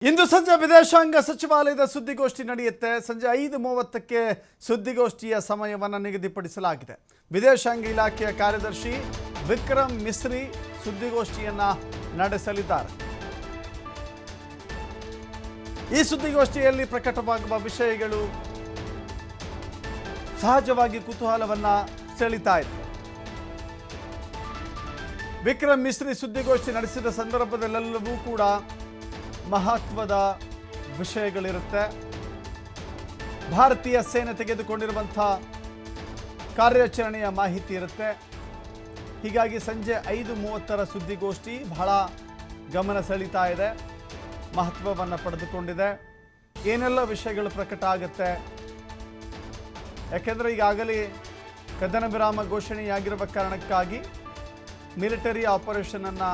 ಇಂದು ಸಂಜೆ ವಿದೇಶಾಂಗ ಸಚಿವಾಲಯದ ಸುದ್ದಿಗೋಷ್ಠಿ ನಡೆಯುತ್ತೆ. ಸಂಜೆ 5:30ಕ್ಕೆ ಸುದ್ದಿಗೋಷ್ಠಿಯ ಸಮಯವನ್ನು ನಿಗದಿಪಡಿಸಲಾಗಿದೆ. ವಿದೇಶಾಂಗ ಇಲಾಖೆಯ ಕಾರ್ಯದರ್ಶಿ ವಿಕ್ರಮ್ ಮಿಸ್ರಿ ಸುದ್ದಿಗೋಷ್ಠಿಯನ್ನು ನಡೆಸಲಿದ್ದಾರೆ. ಈ ಸುದ್ದಿಗೋಷ್ಠಿಯಲ್ಲಿ ಪ್ರಕಟವಾಗುವ ವಿಷಯಗಳು ಸಹಜವಾಗಿ ಕುತೂಹಲವನ್ನು ಸೆಳೀತಾ ಇದೆ. ವಿಕ್ರಮ್ ಮಿಸ್ರಿ ಸುದ್ದಿಗೋಷ್ಠಿ ನಡೆಸಿದ ಸಂದರ್ಭದಲ್ಲೆಲ್ಲವೂ ಕೂಡ ಮಹತ್ವದ ವಿಷಯಗಳಿರುತ್ತೆ. ಭಾರತೀಯ ಸೇನೆ ತೆಗೆದುಕೊಂಡಿರುವಂಥ ಕಾರ್ಯಾಚರಣೆಯ ಮಾಹಿತಿ ಇರುತ್ತೆ. ಹೀಗಾಗಿ ಸಂಜೆ 5:30 ಸುದ್ದಿಗೋಷ್ಠಿ ಬಹಳ ಗಮನ ಸೆಳೀತಾ ಇದೆ, ಮಹತ್ವವನ್ನು ಪಡೆದುಕೊಂಡಿದೆ. ಏನೆಲ್ಲ ವಿಷಯಗಳು ಪ್ರಕಟ ಆಗುತ್ತೆ, ಯಾಕೆಂದರೆ ಈಗಾಗಲೇ ಕದನ ವಿರಾಮ ಘೋಷಣೆಯಾಗಿರುವ ಕಾರಣಕ್ಕಾಗಿ ಮಿಲಿಟರಿ ಆಪರೇಷನನ್ನು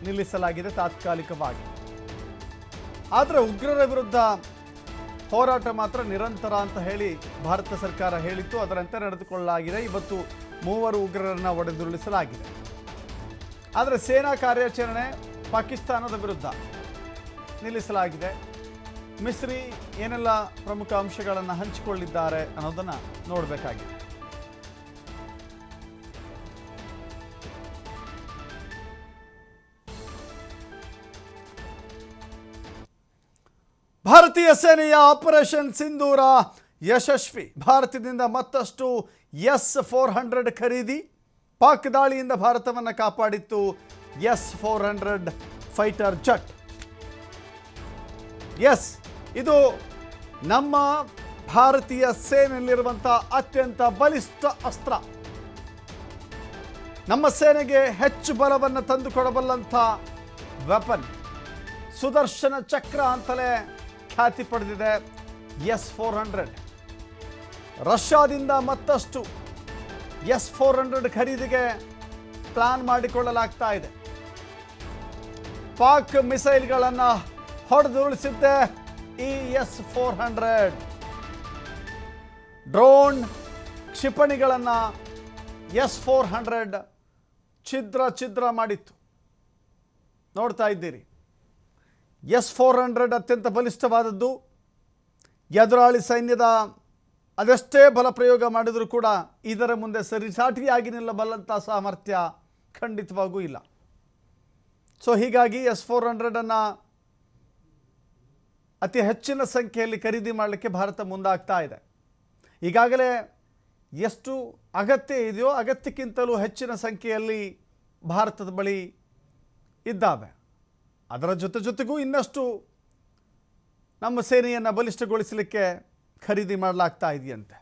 ನಿಲ್ಲಿಸಲಾಗಿದೆ ತಾತ್ಕಾಲಿಕವಾಗಿ. ಆದರೆ ಉಗ್ರರ ವಿರುದ್ಧ ಹೋರಾಟ ಮಾತ್ರ ನಿರಂತರ ಅಂತ ಹೇಳಿ ಭಾರತ ಸರ್ಕಾರ ಹೇಳಿತ್ತು. ಅದರಂತೆ ನಡೆದುಕೊಳ್ಳಲಾಗಿದೆ. ಇವತ್ತು 3 ಉಗ್ರರನ್ನು ಹೊಡೆದುರುಳಿಸಲಾಗಿದೆ. ಆದರೆ ಸೇನಾ ಕಾರ್ಯಾಚರಣೆ ಪಾಕಿಸ್ತಾನದ ವಿರುದ್ಧ ನಿಲ್ಲಿಸಲಾಗಿದೆ. ಮಿಸ್ರಿ ಏನೆಲ್ಲ ಪ್ರಮುಖ ಅಂಶಗಳನ್ನು ಹಂಚಿಕೊಳ್ಳಿದ್ದಾರೆ ಅನ್ನೋದನ್ನು ನೋಡಬೇಕಾಗಿದೆ. ಭಾರತೀಯ ಸೇನೆಯ ಆಪರೇಷನ್ ಸಿಂಧೂರ ಯಶಸ್ವಿ. ಭಾರತದಿಂದ ಮತ್ತಷ್ಟು S-400 ಖರೀದಿ. ಪಾಕ್ ದಾಳಿಯಿಂದ ಭಾರತವನ್ನು ಕಾಪಾಡಿತ್ತು S-400 ಫೈಟರ್ ಜೆಟ್. ಇದು ನಮ್ಮ ಭಾರತೀಯ ಸೇನೆಯಲ್ಲಿರುವಂಥ ಅತ್ಯಂತ ಬಲಿಷ್ಠ ಅಸ್ತ್ರ. ನಮ್ಮ ಸೇನೆಗೆ ಹೆಚ್ಚು ಬಲವನ್ನು ತಂದುಕೊಡಬಲ್ಲಂಥ ವೆಪನ್. ಸುದರ್ಶನ ಚಕ್ರ ಅಂತಲೇ ಖ್ಯಾತಿ ಪಡೆದಿದೆ S-400. ರಷ್ಯಾದಿಂದ ಮತ್ತಷ್ಟು S-400 ಖರೀದಿಗೆ ಪ್ಲಾನ್ ಮಾಡಿಕೊಳ್ಳಲಾಗ್ತಾ ಇದೆ. ಪಾಕ್ ಮಿಸೈಲ್ಗಳನ್ನು ಹೊಡೆದುರುಳಿಸಿದ್ದೆ ಈ S-400. ಡ್ರೋನ್ ಕ್ಷಿಪಣಿಗಳನ್ನು S-400 ಛಿದ್ರ ಮಾಡಿತ್ತು. ನೋಡ್ತಾ ಇದ್ದೀರಿ. S-400 ಅತ್ಯಂತ ಬಲಿಷ್ಠವಾದದ್ದು. ಎದುರಾಳಿ ಸೈನ್ಯದ ಅದೆಷ್ಟೇ ಬಲ ಪ್ರಯೋಗ ಮಾಡಿದರೂ ಕೂಡ ಇದರ ಮುಂದೆ ಸರಿಸಾಟಿಯಾಗಿ ನಿಲ್ಲಬಲ್ಲಂಥ ಸಾಮರ್ಥ್ಯ ಖಂಡಿತವಾಗೂ ಇಲ್ಲ. ಸೊ ಹೀಗಾಗಿ S-400 ಅತಿ ಹೆಚ್ಚಿನ ಸಂಖ್ಯೆಯಲ್ಲಿ ಖರೀದಿ ಮಾಡಲಿಕ್ಕೆ ಭಾರತ ಮುಂದಾಗ್ತಾ ಇದೆ. ಈಗಾಗಲೇ ಎಷ್ಟು ಅಗತ್ಯ ಇದೆಯೋ ಅಗತ್ಯಕ್ಕಿಂತಲೂ ಹೆಚ್ಚಿನ ಸಂಖ್ಯೆಯಲ್ಲಿ ಭಾರತದ ಬಳಿ ಇದ್ದಾವೆ. ಅದರ ಜೊತೆಗೂ ಇನ್ನಷ್ಟು ನಮ್ಮ ಸೇನೆಯನ್ನು ಬಲಿಷ್ಠಗೊಳಿಸಲಿಕ್ಕೆ ಖರೀದಿ ಮಾಡಲಾಗ್ತಾ ಇದೆಯಂತೆ.